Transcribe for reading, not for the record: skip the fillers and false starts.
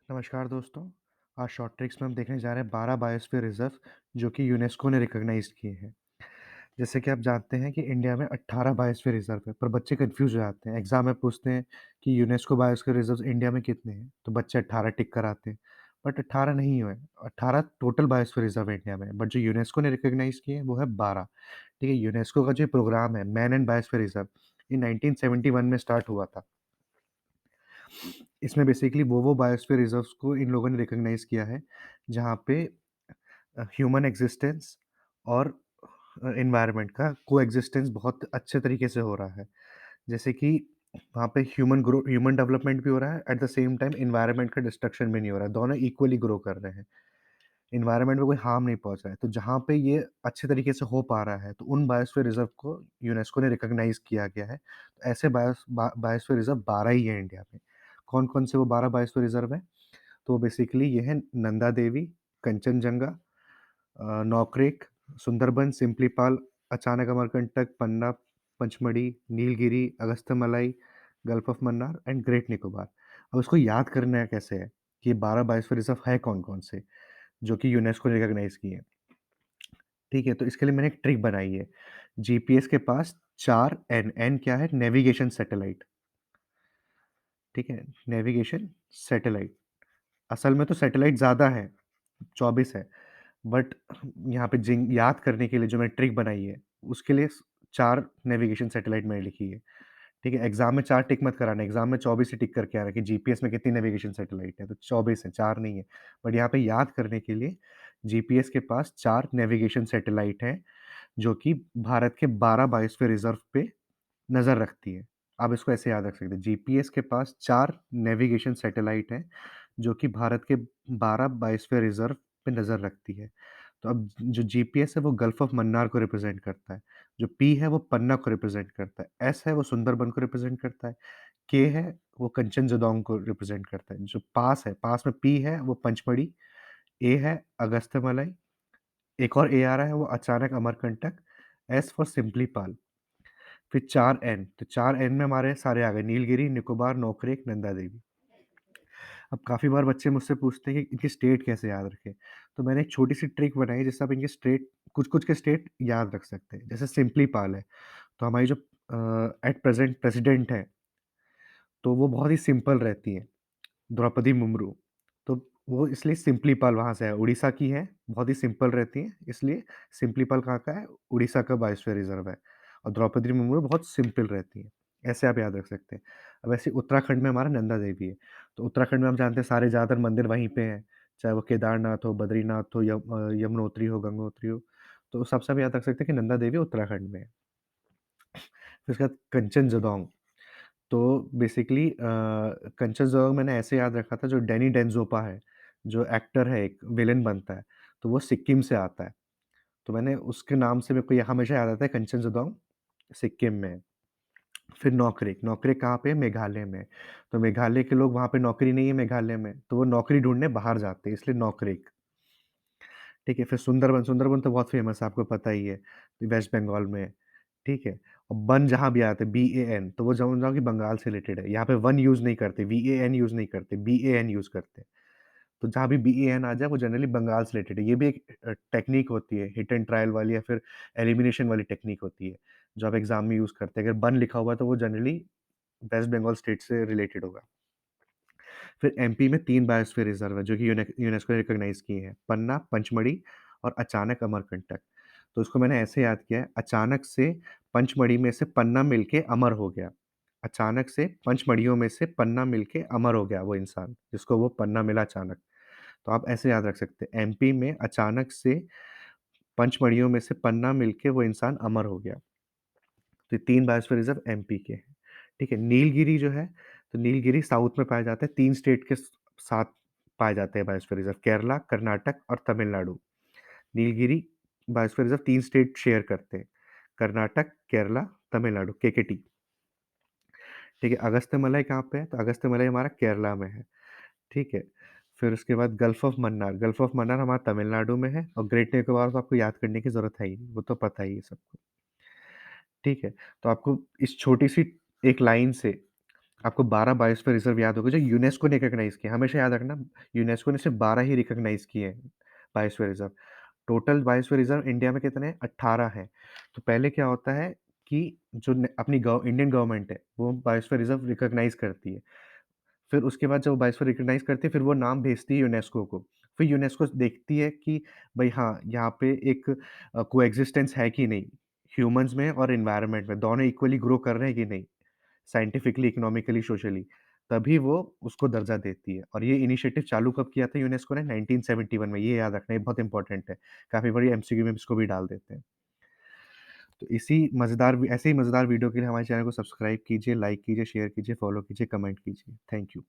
नमस्कार दोस्तों। आज शॉर्ट ट्रिक्स में हम देखने जा रहे हैं 12 बायोस्फीयर रिजर्व जो कि यूनेस्को ने रिकॉग्नाइज किए हैं। जैसे कि आप जानते हैं कि इंडिया में 18 बायोस्फीयर रिजर्व है, पर बच्चे कंफ्यूज हो जाते हैं। एग्जाम में पूछते हैं कि यूनेस्को बायोस्फीयर रिजर्व इंडिया में कितने हैं, तो बच्चे 18 टिक कराते हैं। बट 18 नहीं हुए, 18 टोटल बायोस्फीयर रिजर्व है इंडिया में, बट जो यूनेस्को ने रिकॉग्नाइज किए हैं वो है 12। ठीक है, यूनेस्को का जो प्रोग्राम है मैन एंड बायोस्फीयर रिजर्व, ये 1971 में स्टार्ट हुआ था। इसमें बेसिकली वो बायोस्फीयर रिजर्व्स को इन लोगों ने रिकॉग्नाइज़ किया है, जहाँ पे ह्यूमन एक्सिस्टेंस और एनवायरनमेंट का कोएग्जिस्टेंस बहुत अच्छे तरीके से हो रहा है। जैसे कि वहाँ पे ह्यूमन डेवलपमेंट भी हो रहा है, at the same time environment का डिस्ट्रक्शन भी नहीं हो रहा है, दोनों इक्वली ग्रो कर रहे हैं। एनवायरनमेंट में कोई हार्म नहीं पहुँच रहा है, तो जहाँ पे ये अच्छे तरीके से हो पा रहा है, तो उन बायोस्फीयर रिजर्व को यूनेस्को ने रिकॉग्नाइज़ किया गया है। तो ऐसे बायोस्फीयर रिजर्व 12 ही हैं इंडिया में। कौन-कौन से वो 12 बायोस्फीयर रिजर्व हैं? तो बेसिकली ये है Nanda Devi, Kanchenjunga, नौक्रेक, Sundarban, Similipal, Achanakmar Amarkantak, Panna, Pachmarhi, Nilgiri, Agasthyamalai, Gulf of Mannar and Great Nicobar. अब इसको याद करना कैसे है कि ये 12 बायोस्फीयर रिजर्व है कौन-कौन से, जो कि यूनेस्को ने रिकॉग्नाइज़ किए हैं। ठीक है, तो इसके लिए मैंने एक ट्रिक बनाई है। जीपीएस के पास 4 एन, एन क्या है? नेविगेशन सैटेलाइट, ठीक है? Navigation satellite. असल में तो सैटेलाइट ज़्यादा है, 24 है। बट यहाँ पे जिन याद करने के लिए जो मैंने ट्रिक बनाई है, उसके लिए स 4 नेविगेशन सैटेलाइट मैंने लिखी है, ठीक है? एग्ज़ाम में 4 टिक मत कराना, एग्ज़ाम में 24 ही टिक करके आना कि जीपीएस में कितनी नेविगेशन सैटेलाइट है, तो 24 है, 4 नहीं है। बट यहाँ पे याद करने के लिए जीपीएस के पास 4 नेविगेशन सैटेलाइट हैं, जो कि भारत के 12 बायोस्फीयर रिज़र्व पे नज़र रखती है। आप इसको ऐसे याद रख सकते हैं, जीपीएस के पास 4 नेविगेशन सैटेलाइट हैं, जो कि भारत के 12 बायोस्फीयर रिज़र्व पे नज़र रखती है। तो अब जो जीपीएस है वो गल्फ ऑफ मन्नार को रिप्रेज़ेंट करता है, जो पी है वो पन्ना को रिप्रेज़ेंट करता है, एस है वो सुंदरबन को रिप्रेज़ेंट करता है, के है वो कंचनजंगा को रिप्रेज़ेंट करता है, जो पास है, पास में पी है वो पंचमढ़ी, ए है अगस्त्यमलाई, एक और ए आ रहा है वो अचानक अमरकंटक, एस फॉर सिम्लीपाल। फिर 4 एन, तो 4 एन में हमारे सारे आ गए नीलगिरी, निकोबार, नोकरेक, नंदा देवी। अब काफ़ी बार बच्चे मुझसे पूछते हैं कि इनकी स्टेट कैसे याद रखें? तो मैंने एक छोटी-सी ट्रिक बनाई है जिससे आप इनके स्टेट कुछ-कुछ के स्टेट याद रख सकते हैं। जैसे सिम्पलीपाल है, तो हमारी जो एट प्रेज़ेंट प्रेसिडेंट हैं, तो वो बहुत ही सिंपल रहती हैं, द्रौपदी मुर्मू। तो वो इसलिए सिम्पलीपाल वहाँ से है, उड़ीसा की हैं, बहुत ही सिंपल रहती हैं, इसलिए सिम्पलीपाल कहाँ का है? उड़ीसा का बायोस्फीयर रिज़र्व है और द्रौपदी मुर्मू बहुत सिंपल रहती हैं। ऐसे आप याद रख सकते हैं। अब ऐसे उत्तराखंड में हमारा नंदा देवी है, तो उत्तराखंड में हम जानते हैं सारे ज़्यादातर मंदिर वहीं पे हैं, चाहे वो केदारनाथ हो, बद्रीनाथ हो, यमुनोत्री हो, गंगोत्री हो, तो सबसे आप याद रख सकते हैं कि नंदा देवी उत्तराखंड में है। फिर उसके बाद कंचनजंगा, तो बेसिकली कंचनजंगा मैंने ऐसे याद रखा था, जो डैनी डेंजोपा है, जो एक्टर है एक विलेन बनता है, तो वो सिक्किम से आता है। तो मैंने उसके नाम से मेरे को ये हमेशा याद आता है कंचनजंगा सिक्किम में है। फिर नोकरेक, नोकरेक कहाँ पे है? मेघालय में। तो मेघालय के लोग वहाँ पे नौकरी नहीं है मेघालय में, तो वो नौकरी ढूँढने बाहर जाते हैं, इसलिए नोकरेक। ठीक है, फिर सुंदरबन, सुंदरबन तो बहुत फ़ेमस है, आपको पता ही है, वेस्ट बंगाल में है, ठीक है? और बन जहाँ भी आते हैं बीएएन, तो वो समझ जाओ कि बंगाल से रिलेटेड है। यहाँ पे वन यूज़ नहीं करते, वीएएन यूज़ नहीं करते, बीएएन यूज़ करते हैं। तो जहाँ भी बीएएन आ जाए वो जनरली बंगाल से रिलेटेड है। ये भी एक टेक्नीक होती है, हिट एंड ट्रायल वाली या फिर एलिमिनेशन वाली टेक्नीक होती है, जो आप एग्ज़ाम में यूज़ करते हैं। अगर बन लिखा हुआ है तो वो जनरली वेस्ट बंगाल स्टेट से रिलेटेड होगा। फिर एमपी में 3 बायोस्फीयर रिज़र्व है जो कि यूनेस्को ने रिकॉग्नाइज़ किए हैं, पन्ना, पंचमढ़ी और अचानक अमरकंटक। तो इसको मैंने ऐसे याद किया है, अचानक से पंचमढ़ी में से पन्ना मिलके अमर हो गया। अचानक से पंचमढ़ियों में से पन्ना मिलके अमर हो गया वो इंसान, जिसको वो पन्ना मिला अचानक। तो आप ऐसे याद रख सकते हैं, एमपी में अचानक से पंचमढ़ियों में से पन्ना मिलके वो इंसान अमर हो गया। तो ये 3 बायोस्फीयर रिज़र्व एमपी के हैं, ठीक है? नीलगिरी जो है, तो नीलगिरी साउथ में पाया जाता है, 3 स्टेट के साथ पाए जाते हैं बायोस्फीयर रिज़र्व, केरला, कर्नाटक और Tamil Nadu. Nilgiri biosphere reserve 3 state share करते हैं, कर्नाटक, केरला, तमिलनाडु, केकेटी, ठीक है? अगस्त्यमलाई कहाँ पे है? तो अगस्त्यमलाई हमारा केरला में है, ठीक है? फिर उसके बाद गल्फ ऑफ मन्नार हमारा तमिलनाडु में है और ग्रेट निकोबार तो आपको याद करने की ज़रूरत है ही नहीं, वो तो पता ही है सबको, ठीक है? तो आपको इस छोटी-सी एक लाइन से आपको 12 बायोस्फीयर रिज़र्व याद होगा जो यूनेस्को ने रिकॉग्नाइज़ किए हैं। हमेशा याद रखना यूनेस्को ने सिर्फ़ 12 ही रिकॉग्नाइज़ किए हैं biosphere reserve. Total biosphere reserve India में कितने हैं? 18 हैं। तो पहले क्या होता है कि जो न अपनी इंडियन गवर्नमेंट है, वो बायोस्फीयर रिज़र्व रिकॉग्नाइज़ करती है। फिर उसके बाद जब वो बायोस्फीयर रिकॉग्नाइज़ करती है, फिर वो नाम भेजती है यूनेस्को को। फिर यूनेस्को देखती है कि भई हाँ, यहाँ पे एक कोएक्सिस्टेंस है कि नहीं, ह्यूमन्स में और एनवायरनमेंट में, दोनों इक्वली ग्रो कर रहे हैं कि नहीं, साइंटिफिकली, इकोनॉमिकली, सोशली। तभी वो उसको दर्जा देती है और ये इनिशिएटिव चालू कब किया था यूनेस्को ने? 1971 में, ये याद रखना, ये बहुत इंपॉर्टेंट है। काफ़ी बारी एमसीक्यू में इसको भी डाल देते हैं। तो ऐसे ही मज़ेदार वीडियो के लिए हमारे चैनल को सब्सक्राइब कीजिए, लाइक कीजिए, शेयर कीजिए, फॉलो कीजिए, कमेंट कीजिए। Thank you.